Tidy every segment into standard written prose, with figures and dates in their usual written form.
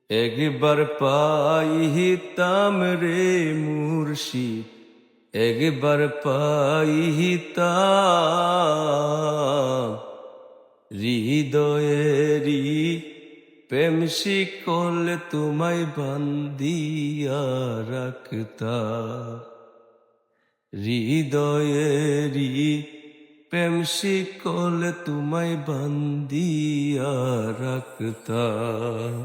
একবার পাইতাম রে মুর্শিদ, একবার পাইতাম হৃদয়েরি প্রেম শিকল তোমায় বান্ধিয়া রাখতাম। হৃদয়েরি প্রেম শিকল তোমায় বান্ধিয়া রাখতাম।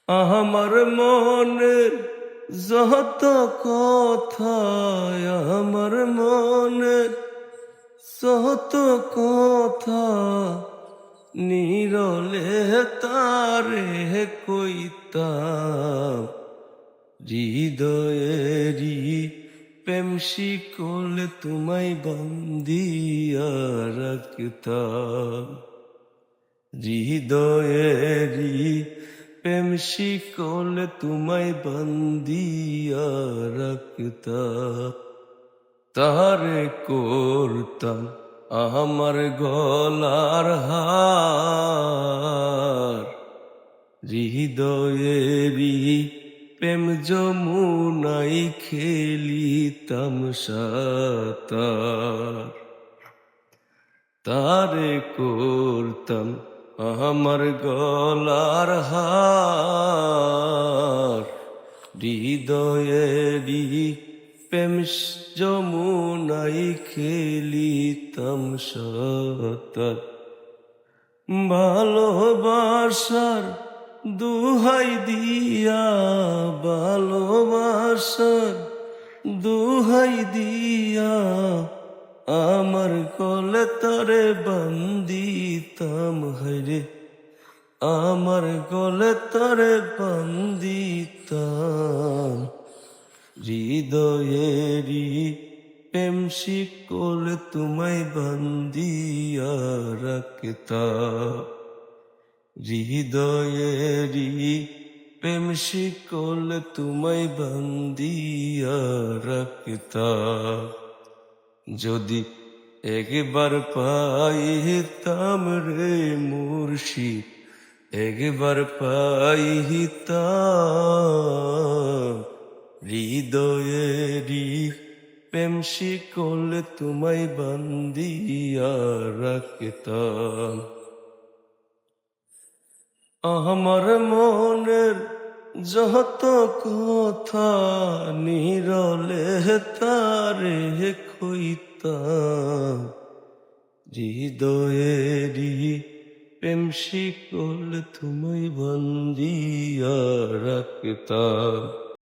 আমার মনের যত কথা, আমার মনের যত কথা নিরলে তারে কইতাম। হৃদয়েরি প্রেম শিকল তোমায় বান্ধিয়া রাখতাম। হৃদয়েরি প্রেম শিকল তোমায় বান্ধিয়া রাখতাম। তারে করতাম আমার গলার হার, হৃদয়েরি প্রেম যমুনাই খেলিতাম সাঁতার। তারে করতাম আমার গলার হার, হৃদয়েরি প্রেম যমুনাই খেলিতাম সাঁতার। ভালোবাসার দুহাই দিয়া, ভালোবাসার দুহাই দিয়া আমার গলে তরে বান্ধিতাম। হায়রে আমার গলে তরে বান্ধিতাম। হৃদয়েরি প্রেম শিকল তোমায় বান্ধিয়া রাখতাম। হৃদয়েরি প্রেম শিকল তোমায় বান্ধিয়া রাখতাম। যদি একবার পাইতাম রে মুর্শিদ, একবার পাইতাম হৃদয়েরি প্রেম শিকল তোমায় বান্ধিয়া রাখতাম। আমার মনের যত কথা নিরলে তারে কইতাম। হৃদয়েরি প্রেম শিকল তোমায় বান্ধিয়া রাখতাম।